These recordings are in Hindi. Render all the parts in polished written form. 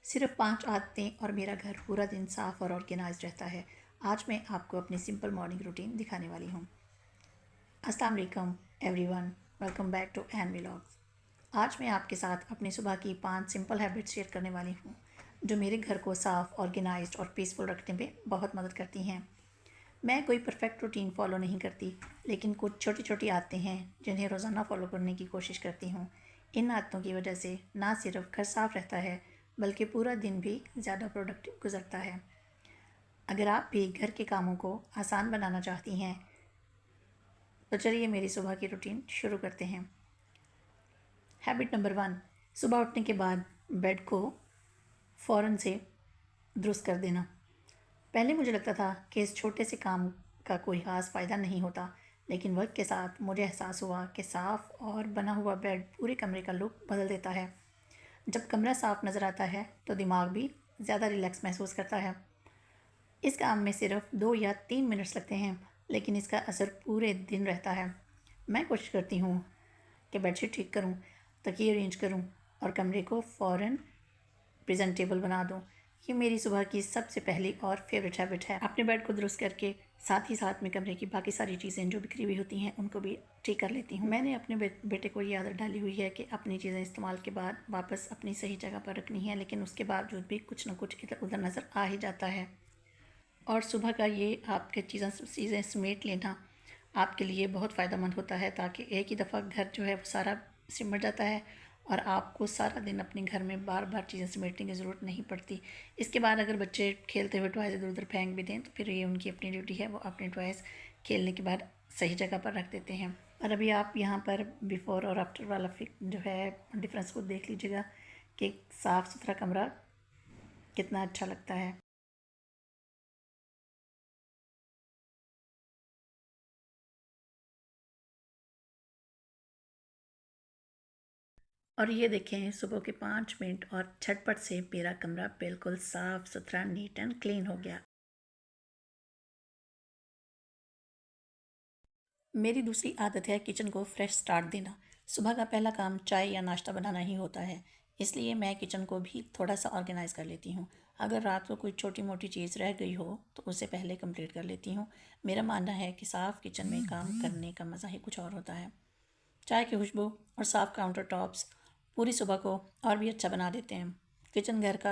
सिर्फ 5 आदतें और मेरा घर पूरा दिन साफ और ऑर्गेनाइज रहता है। आज मैं आपको अपनी सिंपल मॉर्निंग रूटीन दिखाने वाली हूँ। अस्सलाम वालेकुम everyone, welcome back to N vlogs. आज मैं आपके साथ अपनी सुबह की 5 सिंपल हैबिट्स शेयर करने वाली हूँ जो मेरे घर को साफ, ऑर्गेनाइज्ड और पीसफुल रखने में बहुत मदद करती हैं। मैं कोई परफेक्ट रूटीन फॉलो नहीं करती, लेकिन कुछ छोटी छोटी आदतें हैं जिन्हें रोज़ाना फॉलो करने की कोशिश करती हूँ। इन आदतों की वजह से ना सिर्फ घर साफ रहता है, बल्कि पूरा दिन भी ज़्यादा प्रोडक्टिव गुजरता है। अगर आप भी घर के कामों को आसान बनाना चाहती हैं, तो चलिए मेरी सुबह की रूटीन शुरू करते हैं। हैबिट नंबर 1, सुबह उठने के बाद बेड को फ़ौरन से दुरुस्त कर देना। पहले मुझे लगता था कि इस छोटे से काम का कोई ख़ास फ़ायदा नहीं होता, लेकिन वक्त के साथ मुझे एहसास हुआ कि साफ़ और बना हुआ बेड पूरे कमरे का लुक बदल देता है। जब कमरा साफ़ नज़र आता है तो दिमाग भी ज़्यादा रिलैक्स महसूस करता है। इस काम में सिर्फ 2 या 3 मिनट्स लगते हैं, लेकिन इसका असर पूरे दिन रहता है। मैं कोशिश करती हूँ कि बेडशीट ठीक करूँ, तकिए अरेंज करूँ और कमरे को फ़ौरन प्रेजेंटेबल बना दूँ। ये मेरी सुबह की सबसे पहली और फेवरेट हैबिट है। अपने बेड को दुरुस्त करके साथ ही साथ में कमरे की बाकी सारी चीज़ें जो बिखरी हुई होती हैं उनको भी ठीक कर लेती हूँ। मैंने अपने बेटे को ये आदत डाली हुई है कि अपनी चीज़ें इस्तेमाल के बाद वापस अपनी सही जगह पर रखनी है, लेकिन उसके बावजूद भी कुछ ना कुछ इधर उधर नज़र आ ही जाता है। और सुबह का ये आपके चीज़ें समेट लेना आपके लिए बहुत फ़ायदेमंद होता है, ताकि एक ही दफ़ा घर जो है वो सारा सिमट जाता है और आपको सारा दिन अपने घर में बार बार चीज़ें समेटने की ज़रूरत नहीं पड़ती। इसके बाद अगर बच्चे खेलते हुए टॉयज़ इधर उधर फेंक भी दें तो फिर ये उनकी अपनी ड्यूटी है, वो अपने टॉयज़ खेलने के बाद सही जगह पर रख देते हैं। और अभी आप यहाँ पर बिफ़ोर और आफ्टर वाला जो है डिफरेंस को देख लीजिएगा कि साफ़ सुथरा कमरा कितना अच्छा लगता है। और ये देखें, सुबह के 5 मिनट और झटपट से मेरा कमरा बिल्कुल साफ़ सुथरा, नीट एंड क्लीन हो गया। मेरी दूसरी आदत है किचन को फ्रेश स्टार्ट देना। सुबह का पहला काम चाय या नाश्ता बनाना ही होता है, इसलिए मैं किचन को भी थोड़ा सा ऑर्गेनाइज़ कर लेती हूँ। अगर रात को कोई छोटी मोटी चीज़ रह गई हो तो उसे पहले कंप्लीट कर लेती हूँ। मेरा मानना है कि साफ़ किचन में काम करने का मज़ा ही कुछ और होता है। चाय की खुशबू और साफ़ काउंटर टॉप्स पूरी सुबह को और भी अच्छा बना देते हैं। किचन घर का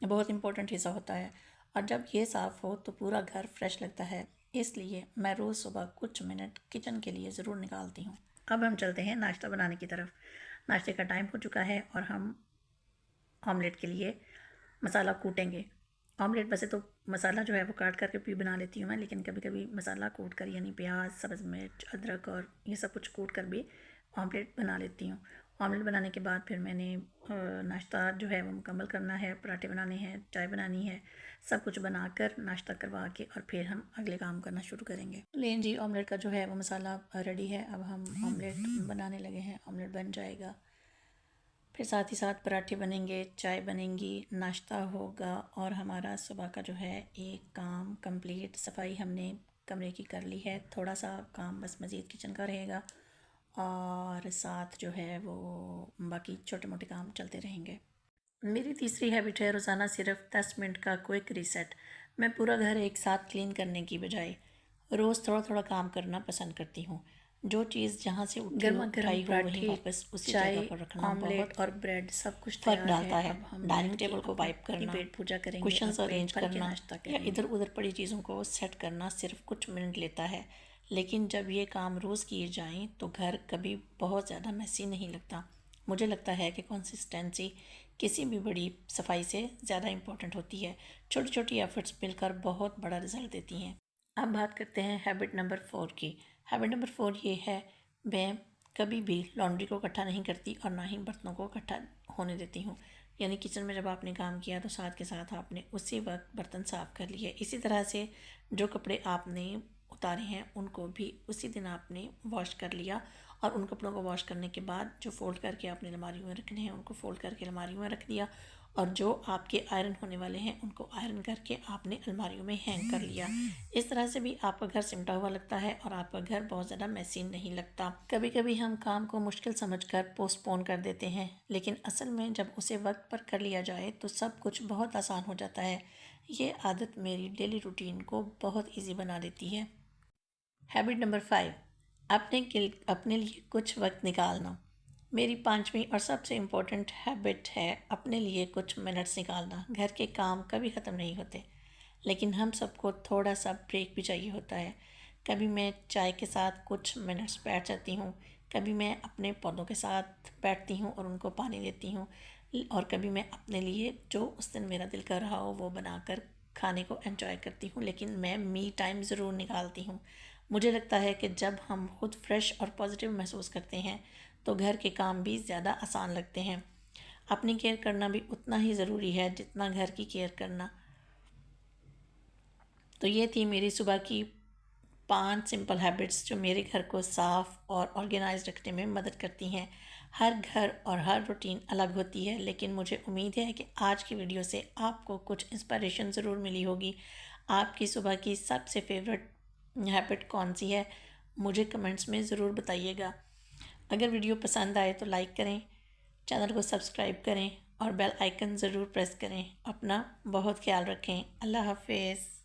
बहुत इंपॉर्टेंट हिस्सा होता है और जब ये साफ़ हो तो पूरा घर फ्रेश लगता है। इसलिए मैं रोज़ सुबह कुछ मिनट किचन के लिए ज़रूर निकालती हूँ। अब हम चलते हैं नाश्ता बनाने की तरफ। नाश्ते का टाइम हो चुका है और हम ऑमलेट के लिए मसाला कूटेंगे। ऑमलेट वैसे तो मसाला जो है वो काट करके भी बना लेती हूँ मैं, लेकिन कभी कभी मसाला कूट कर यानी प्याज, सब्ज़ मिर्च, अदरक और ये सब कुछ कूट कर भी ऑमलेट बना लेती हूँ। ऑमलेट बनाने के बाद फिर मैंने नाश्ता जो है वो मुकम्मल करना है, पराठे बनाने हैं, चाय बनानी है, सब कुछ बनाकर नाश्ता करवा के और फिर हम अगले काम करना शुरू करेंगे। लेकिन जी, ऑमलेट का जो है वो मसाला रेडी है। अब हम ऑमलेट बनाने लगे हैं। ऑमलेट बन जाएगा, फिर साथ ही साथ पराठे बनेंगे, चाय बनेंगी, नाश्ता होगा और हमारा सुबह का जो है एक काम कंप्लीट। सफाई हमने कमरे की कर ली है, थोड़ा सा काम बस मज़ीद किचन का रहेगा और साथ जो है वो बाकी छोटे मोटे काम चलते रहेंगे। मेरी तीसरी हैबिट है रोज़ाना सिर्फ 10 मिनट का क्विक रीसेट। मैं पूरा घर एक साथ क्लीन करने की बजाय रोज़ थोड़ा थोड़ा काम करना पसंद करती हूँ। जो चीज़ जहाँ से गर्मा गर्म उठाई हो वहीं पराठे, वापस उसी चाय, जगह पर रखना ऑमलेट बहुत और ब्रेड सब कुछ फ़र्क तैयार है। डालता है। अब हम डाइनिंग बैठ के टेबल को वाइप अपनी करना, पेट पूजा करेंगे और कुशन्स पेट अरेंज भर के करना नाश्ता या करेंगे। इधर उधर पड़ी चीज़ों को सेट करना सिर्फ कुछ मिनट लेता है, लेकिन जब ये काम रोज़ किए जाएं तो घर कभी बहुत ज़्यादा मैसी नहीं लगता। मुझे लगता है कि कंसिस्टेंसी किसी भी बड़ी सफाई से ज़्यादा इम्पोर्टेंट होती है। छोटी छोटी एफर्ट्स मिलकर बहुत बड़ा रिजल्ट देती हैं। अब बात करते हैं हैबिट नंबर 4 की। हैबिट नंबर 4 ये है, मैं कभी भी लॉन्ड्री को इकट्ठा नहीं करती और ना ही बर्तनों को इकट्ठा होने देती हूँ। यानी किचन में जब आपने काम किया तो साथ के साथ आपने उसी वक्त बर्तन साफ़ कर लिए। इसी तरह से जो कपड़े आपने उतारे हैं उनको भी उसी दिन आपने वॉश कर लिया और उन कपड़ों को वॉश करने के बाद जो फ़ोल्ड करके आपने अलमारी में रखने हैं उनको फ़ोल्ड करके अलमारी में रख दिया और जो आपके आयरन होने वाले हैं उनको आयरन करके आपने अलमारियों में हैंग कर लिया। इस तरह से भी आपका घर सिमटा हुआ लगता है और आपका घर बहुत ज़्यादा मैसी नहीं लगता। कभी कभी हम काम को मुश्किल समझकर पोस्टपोन कर देते हैं, लेकिन असल में जब उसे वक्त पर कर लिया जाए तो सब कुछ बहुत आसान हो जाता है। ये आदत मेरी डेली रूटीन को बहुत ईजी बना देती है। हैबिट नंबर 5, अपने लिए कुछ वक्त निकालना। मेरी पांचवी और सबसे इम्पोर्टेंट हैबिट है अपने लिए कुछ मिनट्स निकालना। घर के काम कभी ख़त्म नहीं होते, लेकिन हम सबको थोड़ा सा ब्रेक भी चाहिए होता है। कभी मैं चाय के साथ कुछ मिनट्स बैठ जाती हूँ, कभी मैं अपने पौधों के साथ बैठती हूँ और उनको पानी देती हूँ, और कभी मैं अपने लिए जो उस दिन मेरा दिल कर रहा हो वो बनाकर खाने को एंजॉय करती हूँ। लेकिन मैं मी टाइम ज़रूर निकालती हूँ। मुझे लगता है कि जब हम खुद फ्रेश और पॉजिटिव महसूस करते हैं तो घर के काम भी ज़्यादा आसान लगते हैं। अपनी केयर करना भी उतना ही ज़रूरी है जितना घर की केयर करना। तो ये थी मेरी सुबह की 5 सिंपल हैबिट्स जो मेरे घर को साफ़ और ऑर्गेनाइज रखने में मदद करती हैं। हर घर और हर रूटीन अलग होती है, लेकिन मुझे उम्मीद है कि आज की वीडियो से आपको कुछ इंस्पिरेशन ज़रूर मिली होगी। आपकी सुबह की सबसे फेवरेट हैबिट कौन सी है, मुझे कमेंट्स में ज़रूर बताइएगा। अगर वीडियो पसंद आए तो लाइक करें, चैनल को सब्सक्राइब करें और बेल आइकन ज़रूर प्रेस करें। अपना बहुत ख्याल रखें। अल्लाह हाफिज़।